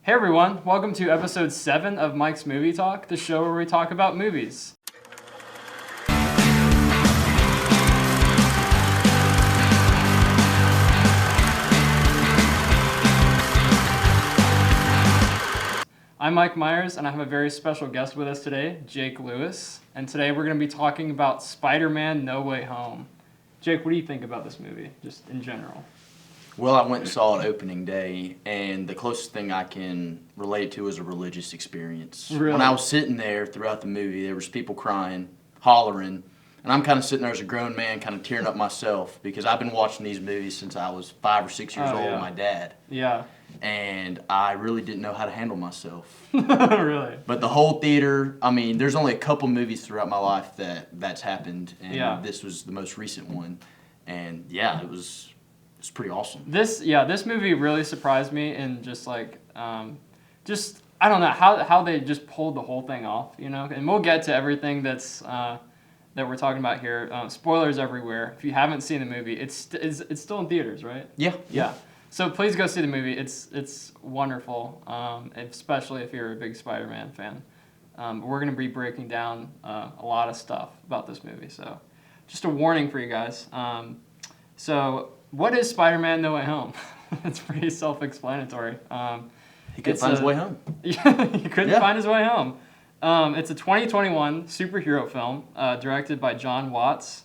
Hey everyone, welcome to episode 7 of Mike's Movie Talk, the show where we talk about movies. I'm Mike Myers, and I have a very special guest with us today, Jake Lewis. And today we're going to be talking about Spider-Man No Way Home. Jake, what do you think about this movie, just in general? Well, I went and saw it opening day, and the closest thing I can relate to is a religious experience. Really? When I was sitting there throughout the movie, there was people crying, hollering, and I'm kind of sitting there as a grown man, kind of tearing up myself, because I've been watching these movies since I was 5 or 6 years old with my dad. Yeah. And I really didn't know how to handle myself. Really? But the whole theater, I mean, there's only a couple movies throughout my life that's happened, and this was the most recent one. And yeah, it's pretty awesome. This movie really surprised me, and just I don't know how they just pulled the whole thing off, you know. And we'll get to everything that we're talking about here. Spoilers everywhere. If you haven't seen the movie, it's still in theaters, right? Yeah. So please go see the movie. It's wonderful, especially if you're a big Spider-Man fan. We're gonna be breaking down a lot of stuff about this movie. So just a warning for you guys. So what is Spider-Man No Way Home? It's pretty self-explanatory. He couldn't find his way home. He couldn't find his way home. It's a 2021 superhero film directed by John Watts,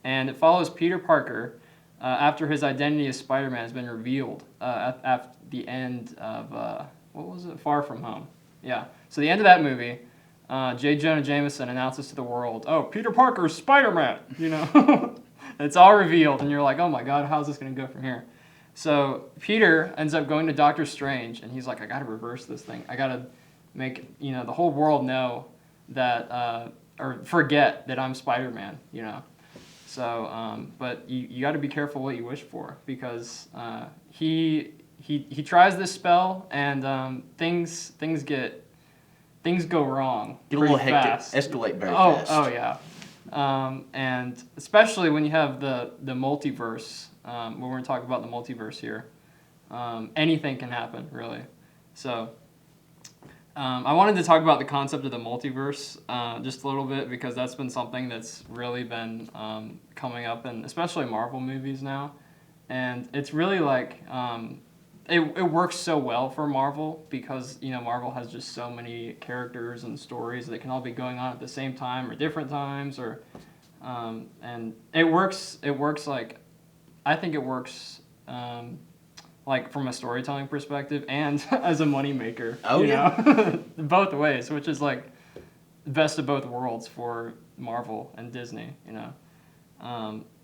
and it follows Peter Parker after his identity as Spider-Man has been revealed at the end of, what was it? Far From Home. Yeah. So the end of that movie, J. Jonah Jameson announces to the world, "Oh, Peter Parker's Spider-Man," you know? It's all revealed, and you're like, oh my god, how's this going to go from here? So Peter ends up going to Doctor Strange, and he's like, I got to reverse this thing. I got to make, the whole world know that, or forget that I'm Spider-Man, you know. So, but you got to be careful what you wish for, because he tries this spell, and things go wrong. Get a little pretty hectic. fast. Escalate very fast. Oh yeah. And especially when you have the multiverse, when we're talking about the multiverse here, anything can happen, really. So I wanted to talk about the concept of the multiverse just a little bit, because that's been something that's really been coming up in especially Marvel movies now. And it's really like, it works so well for Marvel, because Marvel has just so many characters and stories that can all be going on at the same time or different times, or and it works like, I think it works like from a storytelling perspective and as a moneymaker. Oh, yeah. Both ways, which is like the best of both worlds for Marvel and Disney,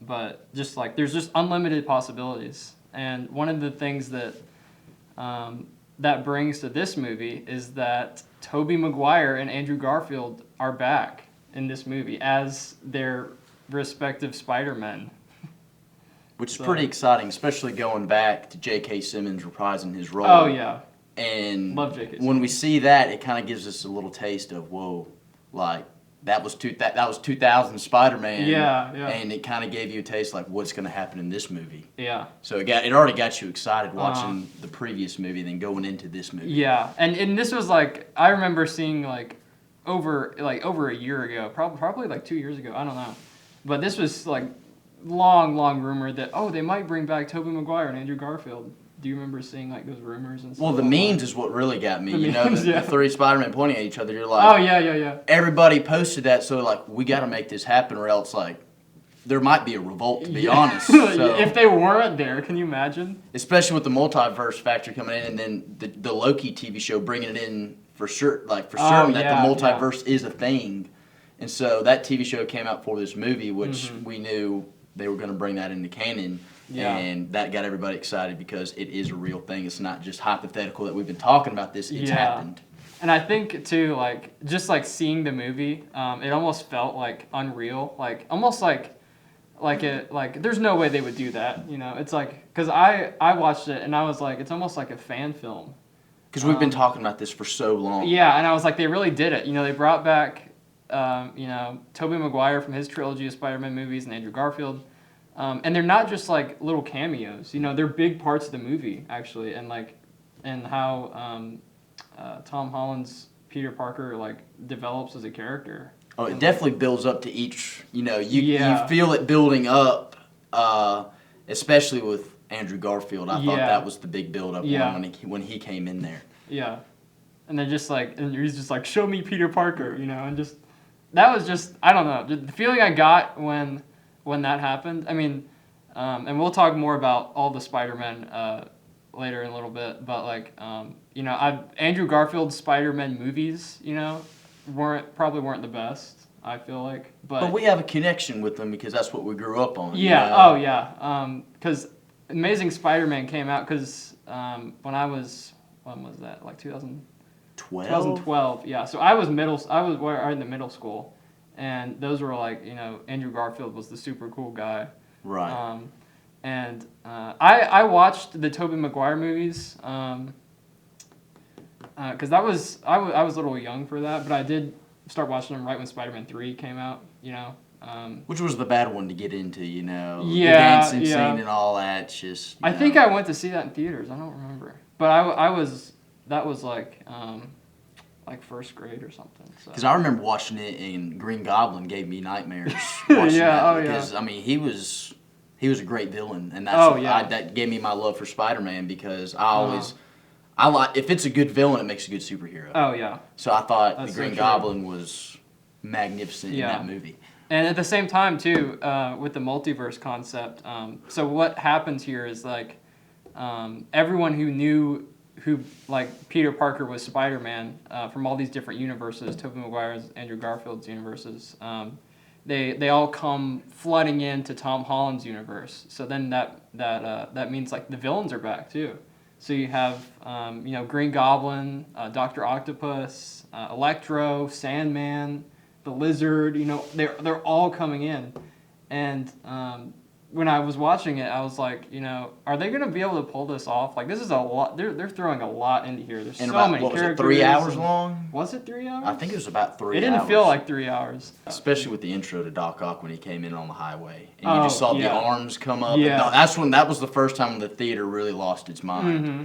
but just like there's just unlimited possibilities. And one of the things that that brings to this movie is that Tobey Maguire and Andrew Garfield are back in this movie as their respective Spider-Men. Which is pretty exciting, especially going back to J.K. Simmons reprising his role. Oh, yeah. And Love J.K. when we see that, it kind of gives us a little taste of, whoa, like, that was 2000 Spider-Man. Yeah. And it kind of gave you a taste like what's going to happen in this movie. Yeah. So it already got you excited watching the previous movie, then going into this movie. Yeah, and this was like, I remember seeing like over a year ago, probably like 2 years ago, I don't know, but this was like long rumor that they might bring back Tobey Maguire and Andrew Garfield. Do you remember seeing like those rumors and stuff? Well, the memes is what really got me. The three Spider-Man pointing at each other. You're like, oh yeah. Everybody posted that, so like we got to make this happen, or else like there might be a revolt. To be honest, so, if they weren't there, can you imagine? Especially with the multiverse factor coming in, and then the Loki TV show bringing it in for sure, like for certain that the multiverse is a thing, and so that TV show came out for this movie, which we knew they were going to bring that into canon. Yeah. And that got everybody excited because it is a real thing. It's not just hypothetical that we've been talking about this. It's happened. And I think, too, like, just, like, seeing the movie, it almost felt, like, unreal. Like, almost like there's no way they would do that, It's like, because I watched it, and I was like, it's almost like a fan film. Because we've been talking about this for so long. Yeah, and I was like, they really did it. They brought back, Tobey Maguire from his trilogy of Spider-Man movies and Andrew Garfield. And they're not just like little cameos, they're big parts of the movie actually, and how Tom Holland's Peter Parker like develops as a character. Oh, it definitely builds up to each. You Yeah. you feel it building up, especially with Andrew Garfield. I thought that was the big build up when he came in there. Yeah, and they're just like, and he's just like, show me Peter Parker, and just that was just, I don't know, the feeling I got when that happened. I mean, and we'll talk more about all the Spider-Man later in a little bit, but like, Andrew Garfield's Spider-Man movies, probably weren't the best. I feel like, but we have a connection with them because that's what we grew up on. Yeah. Oh yeah. Because Amazing Spider-Man came out because when was that? Like 2012. 2012. Yeah. So I was in the middle school, and those were like, Andrew Garfield was the super cool guy. Right. And I watched the Tobey Maguire movies because I was a little young for that, but I did start watching them right when Spider-Man 3 came out. Which was the bad one to get into, Yeah, the dancing scene and all that. Just I think I went to see that in theaters. I don't remember, but that was like first grade or something. Because I remember watching it, and Green Goblin gave me nightmares. Watching that because I mean he was a great villain, and that's that gave me my love for Spider-Man because I like if it's a good villain, it makes a good superhero. Oh yeah. So I thought the Green Goblin was magnificent in that movie. And at the same time too, with the multiverse concept, so what happens here is like everyone who like Peter Parker was Spider-Man from all these different universes, Tobey Maguire's, Andrew Garfield's universes, they all come flooding into Tom Holland's universe. So then that means like the villains are back too. So you have Green Goblin, Dr. Octopus, Electro, Sandman, the Lizard. They're all coming in, and when I was watching it, I was like, are they gonna be able to pull this off? Like, this is a lot. They're throwing a lot into here. There's so many characters. Was it 3 hours long? Was it 3 hours? I think it was about 3 hours. It didn't feel like 3 hours. Especially with the intro to Doc Ock when he came in on the highway, and you just saw the arms come up. Yeah. And that was the first time the theater really lost its mind. Mm-hmm.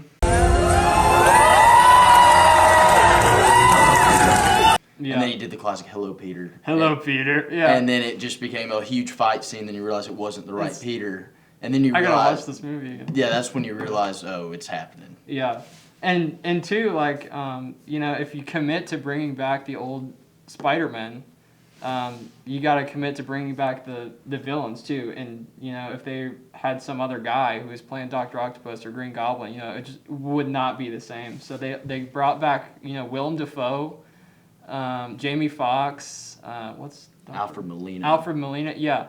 Yeah. And then he did the classic "Hello, Peter." Hello, Peter. Yeah. And then it just became a huge fight scene. Then you realize it wasn't the right Peter. And then I gotta watch this movie again. Yeah, that's when you realize, oh, it's happening. Yeah, and two, like, if you commit to bringing back the old Spider-Man, you gotta commit to bringing back the villains too. And if they had some other guy who was playing Dr. Octopus or Green Goblin, it just would not be the same. So they brought back Willem Dafoe. Jamie Foxx, Alfred Molina. Alfred Molina, yeah,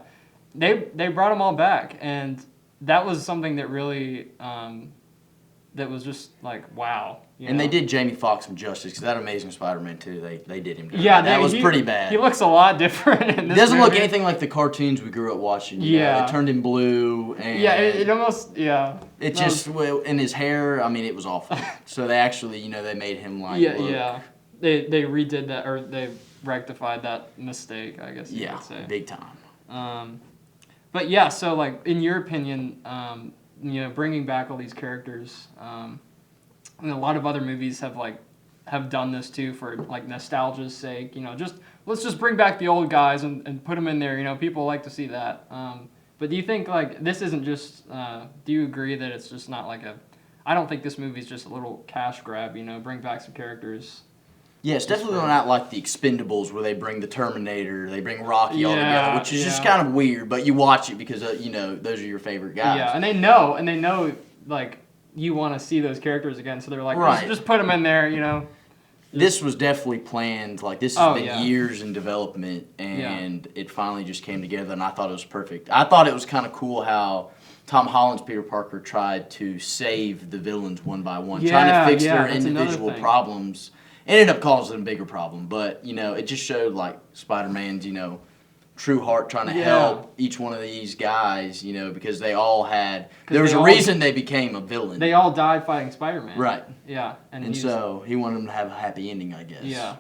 they brought them all back, and that was something that really that was just like wow. And they did Jamie Foxx some justice because that Amazing Spider-Man 2, they did him down. Yeah, that was pretty bad. He looks a lot different in this. He doesn't movie. look anything like the cartoons we grew up watching. It turned him blue. And it almost It just and his hair. I mean, it was awful. So they actually they made him like look. They redid that, or they rectified that mistake, I guess you could say. Yeah, big time. But yeah, so like in your opinion, bringing back all these characters, and a lot of other movies have done this too for like nostalgia's sake. Let's just bring back the old guys and put them in there. People like to see that. But do you think like this isn't just? Do you agree that it's just not like I don't think this movie's just a little cash grab. Bring back some characters. Yeah, it's definitely not like the Expendables where they bring the Terminator, they bring Rocky all together, which is just kind of weird. But you watch it because those are your favorite guys. Yeah, and they know like you want to see those characters again, so they're like, just put them in there, This was definitely planned. Like this has been years in development, and it finally just came together. And I thought it was perfect. I thought it was kind of cool how Tom Holland's Peter Parker tried to save the villains one by one, trying to fix their individual problems. Ended up causing a bigger problem, but it just showed like Spider-Man's true heart trying to help each one of these guys, because they all had there was a reason they became a villain. They all died fighting Spider-Man. Right. Yeah, and so he wanted them to have a happy ending, I guess. Yeah.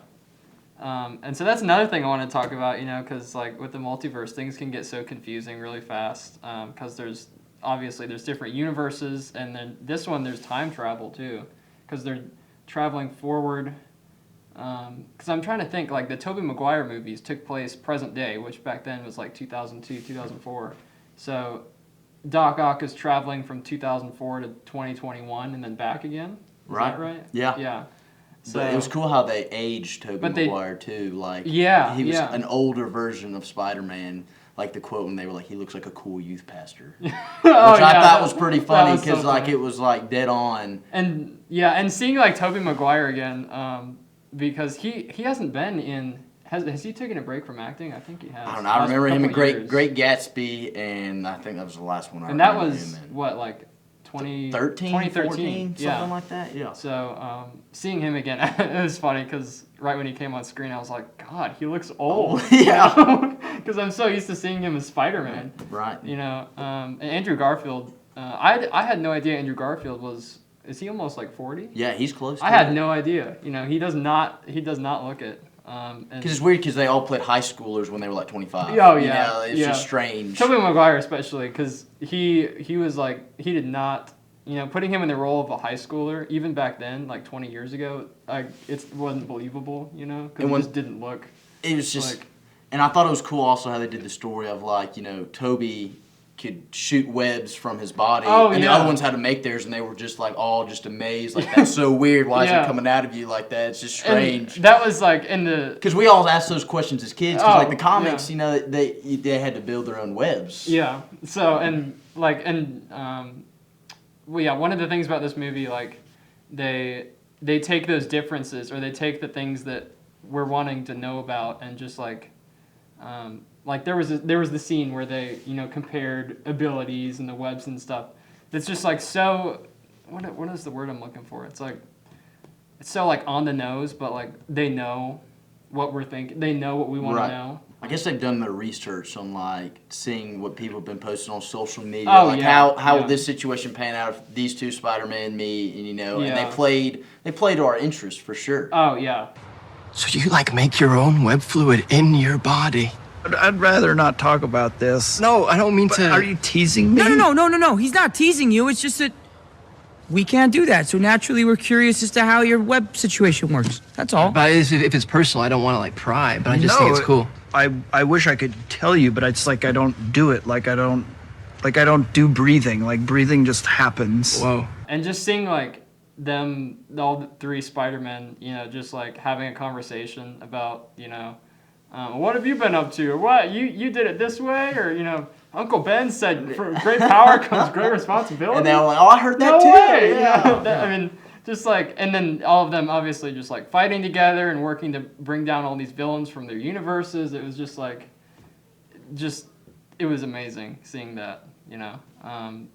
And so that's another thing I want to talk about, because like with the multiverse, things can get so confusing really fast, because there's different universes, and then this one there's time travel too, because they're traveling forward. Because I'm trying to think, like, the Tobey Maguire movies took place present day, which back then was like 2002, 2004. So Doc Ock is traveling from 2004 to 2021 and then back again. Is that right? Yeah. Yeah. So, but it was cool how they aged Tobey Maguire too. Like, he was an older version of Spider-Man. Like the quote when they were like, "He looks like a cool youth pastor," which I thought was pretty funny because like it was like dead on. And seeing like Tobey Maguire again, because he hasn't been in. Has he taken a break from acting? I think he has. I don't know. I remember him in Great Gatsby, and I think that was the last one I remember. And that was what, like 2013, 14, something like that. Yeah. So seeing him again, it was funny because right when he came on screen, I was like, God, he looks old. Yeah. Because I'm so used to seeing him as Spider-Man. Right. You know, and Andrew Garfield. I had no idea Andrew Garfield was. Is he almost like 40? Yeah, he's close. I had no idea. You know, he does not look it. Because it's weird because they all played high schoolers when they were like 25. Oh yeah, you know, it's just strange. Tobey Maguire especially because he was like he did not, you know, putting him in the role of a high schooler even back then, like 20 years ago, it wasn't believable, you know, because it just didn't look. It was just, like, and I thought it was cool also how they did the story of like, you know, Toby could shoot webs from his body, and the other ones had to make theirs, and they were just like all just amazed, like that's so weird. Why is it coming out of you like that? It's just strange. And that was like in the because we all asked those questions as kids. Because like the comics, you know, they had to build their own webs. Yeah. So one of the things about this movie, like they take those differences or they take the things that we're wanting to know about and just like there was the scene where they, you know, compared abilities and the webs and stuff. It's just like so. What is the word I'm looking for? It's so like on the nose, but like they know what we're thinking. They know what we want to know. I guess they've done their research on like seeing what people have been posting on social media. How will this situation pan out if these two Spider-Man meet, and you know, and they played to our interest for sure. Oh yeah. So you like make your own web fluid in your body? I'd rather not talk about this. No, I don't mean to. Are you teasing me? No. He's not teasing you. It's just that we can't do that. So naturally, we're curious as to how your web situation works. That's all. But if it's personal, I don't want to like pry. But I just think it's cool. I wish I could tell you, but it's like I don't do it. Like I don't do breathing. Like breathing just happens. Whoa. And just seeing like them, all the three Spider-Men, you know, just like having a conversation about, you know, what have you been up to? Or what? You did it this way? Or, you know, Uncle Ben said, for great power comes great responsibility. And they were like, oh, I heard that too. No way! Yeah. I mean, just like, and then all of them obviously just like fighting together and working to bring down all these villains from their universes. It was just like, it was amazing seeing that, you know. And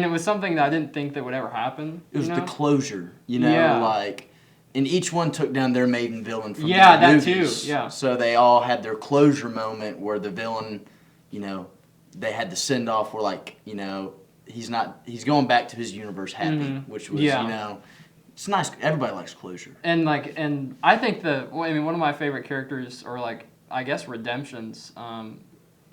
it was something that I didn't think that would ever happen. It was the closure, you know, like. And each one took down their maiden villain from their movies. Too. Yeah. So they all had their closure moment where the villain, you know, they had the send off where like, you know, he's going back to his universe happy, which was, you know, it's nice. Everybody likes closure. And I think one of my favorite characters, or like I guess redemptions,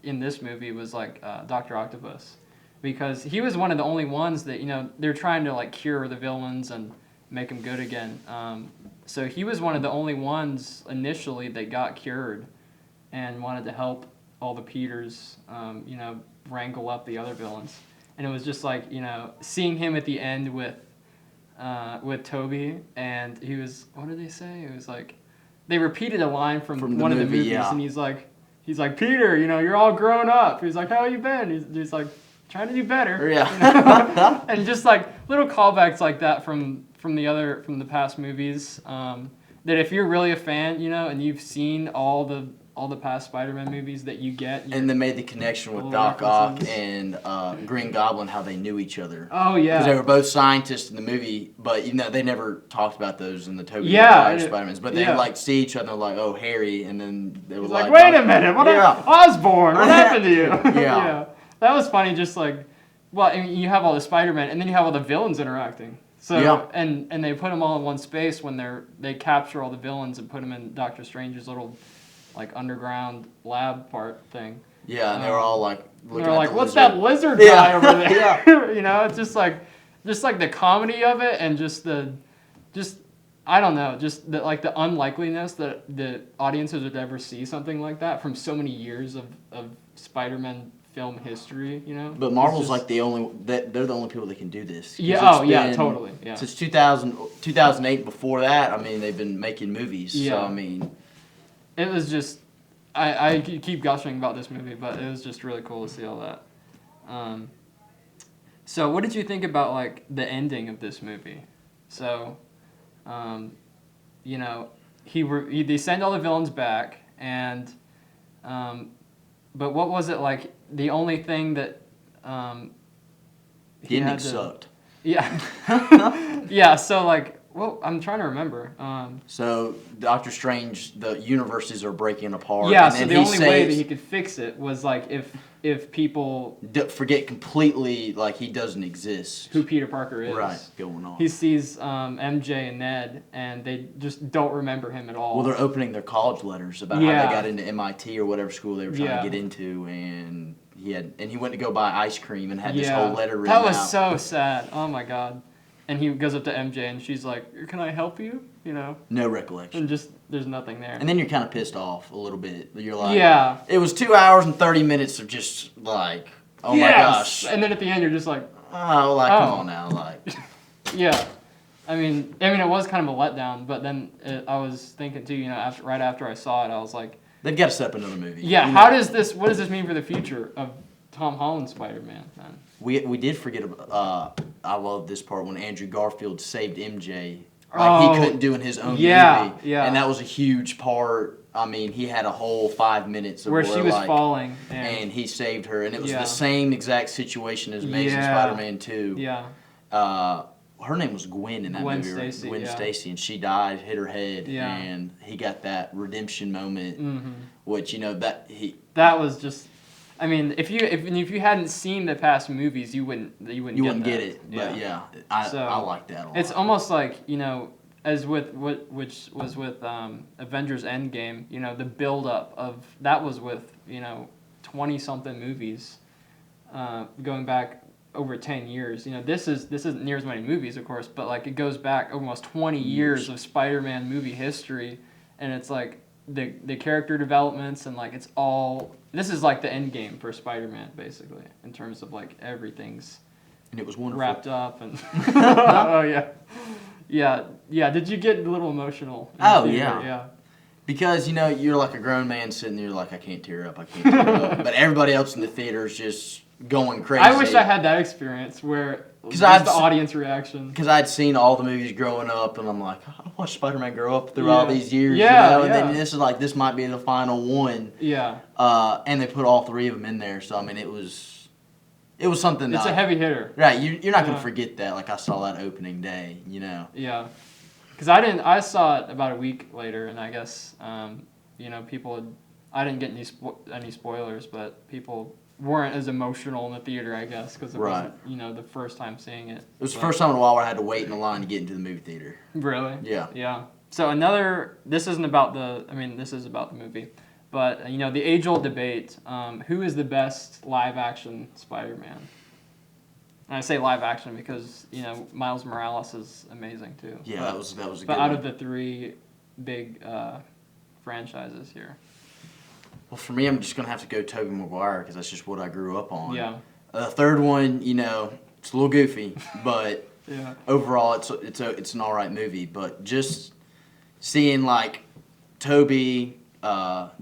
in this movie was like Dr. Octopus, because he was one of the only ones that, you know, they're trying to like cure the villains and make him good again. So he was one of the only ones initially that got cured and wanted to help all the Peters, you know, wrangle up the other villains. And it was just like, you know, seeing him at the end with Toby, and he was, what did they say? It was like, they repeated a line from one of the movies, and he's like, Peter, you know, you're all grown up. He's like, how you been? He's like, trying to do better. Yeah. You know? And just like little callbacks like that from the past movies, that if you're really a fan, you know, and you've seen all the past Spider-Man movies that you get. And they made the connection with Doc Ock and Green Goblin, how they knew each other. Oh, yeah. Because they were both scientists in the movie, but, you know, they never talked about those in the Tobey Maguire Spider-Mans. But they like see each other like, oh, Harry, and then they were like, wait a minute, Osborn, what happened to you? Yeah. That was funny, just like, well, I mean, you have all the Spider-Man, and then you have all the villains interacting. So and they put them all in one space when they capture all the villains and put them in Doctor Strange's little like underground lab part thing. Yeah, and they were all like looking they're at like, the what's lizard. that lizard guy over there? Yeah. You know, it's just like the comedy of it, and just I don't know, just the unlikeliness that the audiences would ever see something like that from so many years of Spider-Man film history, you know. But Marvel's like they're the only people that can do this. 'Cause Yeah. it's been- Totally. Yeah. Since 2008. Before that, I mean, they've been making movies. Yeah. So I mean, It was just, I keep gushing about this movie, but it was just really cool to see all that. So what did you think about like the ending of this movie? So, you know, they send all the villains back, and but what was it like? The only thing that the ending sucked. Yeah, yeah. So like, well, I'm trying to remember. So Doctor Strange, the universes are breaking apart. Yeah. and So then the he only way that saves- he could fix it was like if people forget completely like he doesn't exist. who Peter Parker is. Right, going on. He sees MJ and Ned, and they just don't remember him at all. Well, they're opening their college letters about how Yeah. they got into MIT or whatever school they were trying Yeah. to get into, and he went to go buy ice cream and had this Yeah. whole letter written That was out. so sad. Oh my god. And he goes up to MJ, and she's like, "Can I help you?" You know, No recollection. and just there's nothing there. And then you're kind of pissed off a little bit. You're like, Yeah. It was 2 hours and 30 minutes of just like, oh my gosh. And then at the end, you're just like, Oh, like, Oh. come on now, like. yeah. I mean, it was kind of a letdown, but then I was thinking too, you know, right after I saw it, I was like, They've got to set up another movie. yeah, You what know, does this mean for the future of Tom Holland Spider-Man, man? we did forget about, I love this part when Andrew Garfield saved MJ. Like, Oh, he couldn't do in his own yeah, movie. yeah. And that was a huge part. I mean, he had a whole 5 minutes of Where she was like, falling. and he saved her. And it was Yeah. the same exact situation as Amazing Yeah. Spider-Man 2. Yeah. Her name was Gwen in that Gwen movie. Right? Stacy, Gwen yeah. Stacy, and she died, hit her head, Yeah. and he got that redemption moment, which you know That was just. I mean, if you hadn't seen the past movies, you wouldn't get that. it. But yeah, I like that a lot. It's almost like, you know, as with which was with Avengers Endgame, you know, the build up of that was with, you know, 20 something movies, going back over 10 years. You know, this isn't near as many movies, of course, but like it goes back almost 20 years of Spider-Man movie history, and it's like the character developments and like it's all. This is like the end game for Spider-Man, basically, in terms of like everything's and it was wonderful. wrapped up and oh yeah. Did you get a little emotional? In the Oh, theater? yeah. Because you know you're like a grown man sitting there like I can't tear up, but everybody else in the theater is just going crazy. I wish I had that experience where just I've the se- audience reaction. Because I'd seen all the movies growing up, and I'm like, I watched Spider-Man grow up through all Yeah. these years, Yeah, you know. And yeah. then this might be the final one. Yeah, And they put all three of them in there, so I mean it was something. it's that a heavy hitter. Right, you're not gonna Yeah. forget that. Like I saw that opening day, you know. Yeah, because I saw it about a week later, and I guess you know I didn't get any spoilers, but people weren't as emotional in the theater, I guess, because it wasn't, you know, the first time seeing it. It was the first time in a while where I had to wait in the line to get into the movie theater. Really? Yeah. Yeah. So this isn't about this is about the movie, but you know, the age-old debate, who is the best live-action Spider-Man? And I say live-action because, you know, Miles Morales is amazing too. Yeah, that was a good But out one. of the three big franchises here. Well, for me, I'm just gonna have to go Tobey Maguire because that's just what I grew up on. Yeah. The third one, you know, it's a little goofy, but Yeah. overall, it's an all right movie. But just seeing like Toby,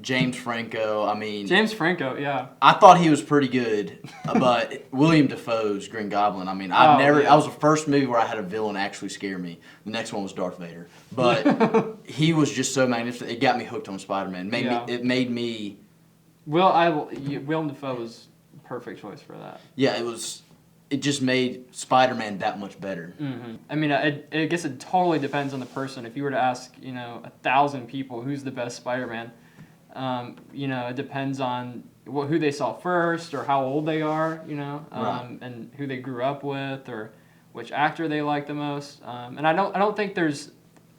James Franco. I mean, James Franco, yeah. I thought he was pretty good, but William Dafoe's Green Goblin. I mean, Oh, yeah. That was the first movie where I had a villain actually scare me. The next one was Darth Vader, but he was just so magnificent. It got me hooked on Spider-Man. It made me. Willem Dafoe was a perfect choice for that. Yeah, it just made Spider-Man that much better. I mean, I guess it totally depends on the person. If you were to ask, you know, 1,000 people who's the best Spider-Man, you know, it depends on who they saw first or how old they are, you know, Right. and who they grew up with or which actor they like the most. And I don't think there's,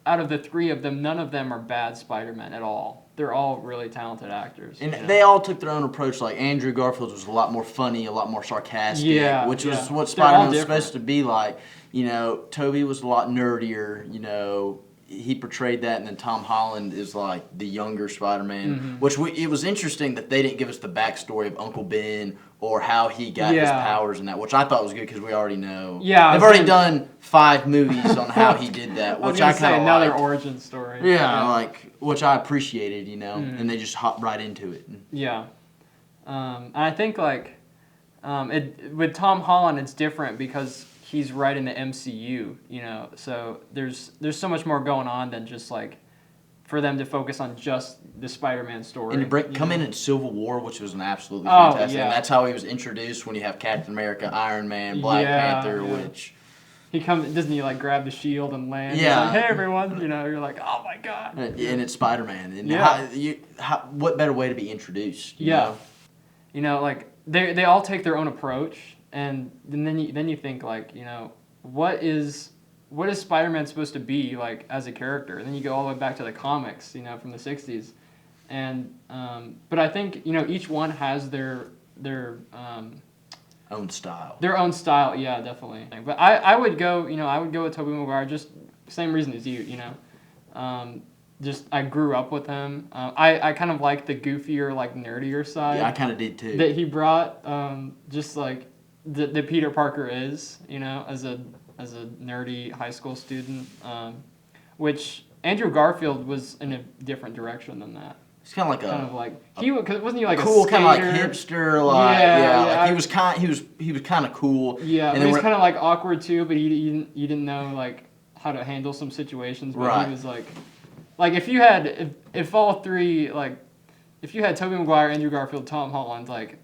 out of the three of them, none of them are bad Spider-Men at all. They're all really talented actors. And you know? they all took their own approach. Like Andrew Garfield was a lot more funny, a lot more sarcastic, which was what They're all Spider-Man was different. supposed to be like. You know, Toby was a lot nerdier. You know, he portrayed that, and then Tom Holland is like the younger Spider-Man, which it was interesting that they didn't give us the backstory of Uncle Ben or how he got his powers and that, which I thought was good because we already know. Yeah, they've already done 5 movies on how he did that, which I kind of another origin story. Yeah, like which I appreciated, and they just hopped right into it. Yeah, and I think like with Tom Holland, it's different because he's right in the MCU, so there's so much more going on than just like for them to focus on just the Spider-Man story. And to come in Civil War, which was an absolutely fantastic, and that's how he was introduced when you have Captain America, Iron Man, Black Panther, which... Doesn't he like grab the shield and land? Yeah. He's like, hey everyone, you're like, oh my god. And it's Spider-Man. And what better way to be introduced? You know? Like they all take their own approach. And then you think like, what is Spider-Man supposed to be like as a character? And then you go all the way back to the comics, from the 60s. And but I think, each one has their own style. Their own style, yeah, definitely. But I would go with Tobey Maguire, just same reason as you, just I grew up with him. I kind of like the goofier, like nerdier side. Yeah, I kind of did too. That he brought, just like the Peter Parker is, as a nerdy high school student, which Andrew Garfield was in a different direction than that. It's kind of wasn't he like cool, a kind of like hipster, like he was kind of cool. Yeah, and he was kind of like awkward too, but he didn't know like how to handle some situations. But he was like if you had if all three if you had Tobey Maguire, Andrew Garfield, Tom Holland, like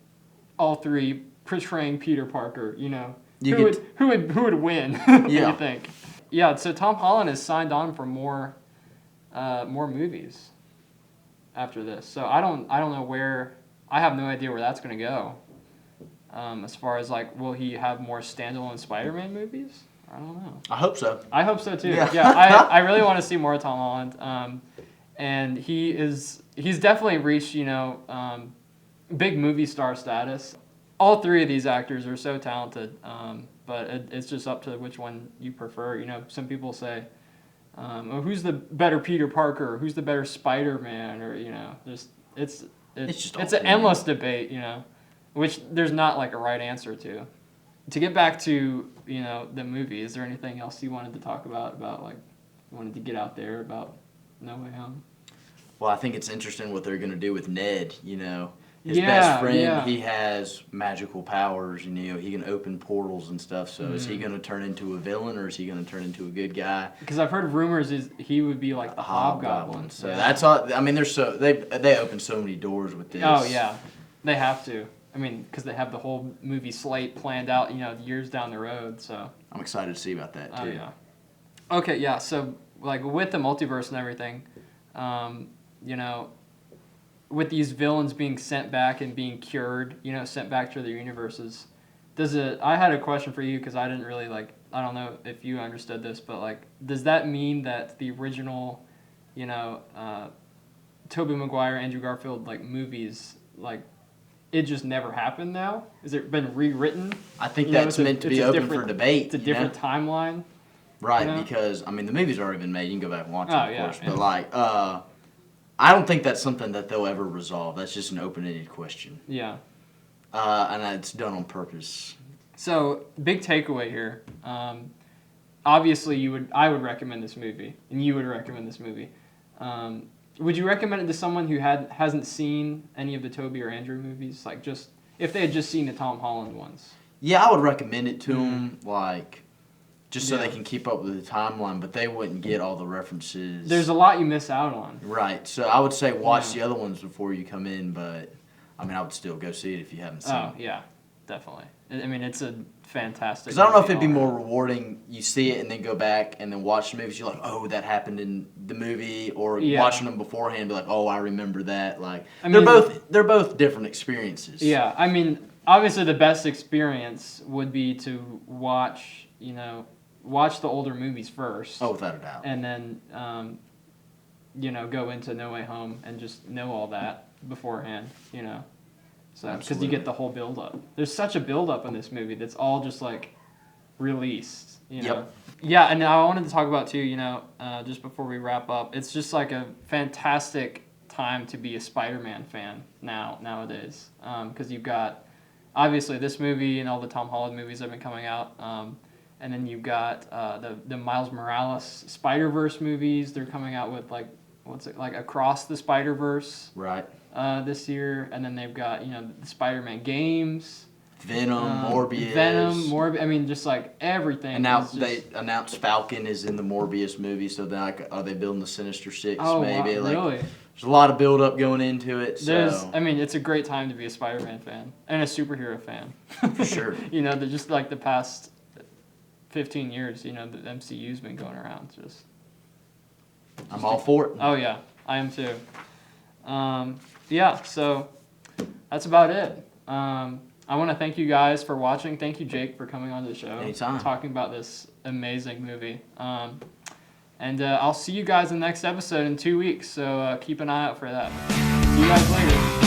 all three portraying Peter Parker, who would win? What do you think? Yeah, so Tom Holland is signed on for more movies after this. So I don't know where. I have no idea where that's going to go. As far as like, will he have more standalone Spider-Man movies? I don't know. I hope so. I hope so too. Yeah, I really want to see more of Tom Holland. And he's definitely reached big movie star status. All 3 of these actors are so talented, but it's just up to which one you prefer. Some people say, who's the better Peter Parker? Who's the better Spider-Man? Or it's an endless debate. Which there's not like a right answer to. To get back to the movie, is there anything else you wanted to talk about like you wanted to get out there about No Way Home? Well, I think it's interesting what they're going to do with Ned. His best friend, he has magical powers, he can open portals and stuff, so is he going to turn into a villain or is he going to turn into a good guy? Because I've heard rumors he would be like the Hobgoblin. So that's all, they open so many doors with this. Oh yeah, they have to. Because they have the whole movie slate planned out, years down the road, so. I'm excited to see about that too. Oh yeah. Okay, yeah, so like with the multiverse and everything, with these villains being sent back and being cured, sent back to their universes, I had a question for you because I didn't really I don't know if you understood this, but does that mean that the original, Tobey Maguire, Andrew Garfield movies, it just never happened now? Has it been rewritten? I think that's meant to be open for debate. It's a different timeline. Right, because the movie's already been made. You can go back and watch it, of course. But I don't think that's something that they'll ever resolve. That's just an open-ended question. Yeah. And it's done on purpose. So, big takeaway here. Obviously, I would recommend this movie, and you would recommend this movie. Would you recommend it to someone who hasn't seen any of the Tobey or Andrew movies? Just if they had just seen the Tom Holland ones. Yeah, I would recommend it to them, just so they can keep up with the timeline, but they wouldn't get all the references. There's a lot you miss out on. Right. So I would say watch the other ones before you come in, but I would still go see it if you haven't seen it. Oh, yeah, definitely. It's a fantastic. Because I don't know if it'd be more rewarding. You see it and then go back and then watch the movies. You're like, oh, that happened in the movie, or watching them beforehand, be like, oh, I remember that. They're both different experiences. Yeah, obviously the best experience would be to watch the older movies first. Oh, without a doubt. And then go into No Way Home and just know all that beforehand. So because you get the whole build up. There's such a build up in this movie that's all just released. You know? Yep. Yeah, and I wanted to talk about too. Just before we wrap up, it's just like a fantastic time to be a Spider-Man fan nowadays, because you've got obviously this movie and all the Tom Holland movies that have been coming out, and then you've got the Miles Morales Spider-Verse movies. They're coming out with like Across the Spider-Verse Right. this year, and then they've got the Spider-Man games. Venom, Morbius. I mean, just like everything. And now is just- they announced Falcon is in the Morbius movie, so then like, are they building the Sinister Six? Oh, maybe wow, like really? there's a lot of build up going into it. So I mean, it's a great time to be a Spider-Man fan and a superhero fan. for sure. They're just like the past 15 years, the MCU's been going around. I'm all for it. Oh yeah, I am too. Yeah, so that's about it. I want to thank you guys for watching. Thank you, Jake, for coming on the show. Anytime. Talking about this amazing movie. And I'll see you guys in the next episode in 2 weeks, so keep an eye out for that. See you guys later.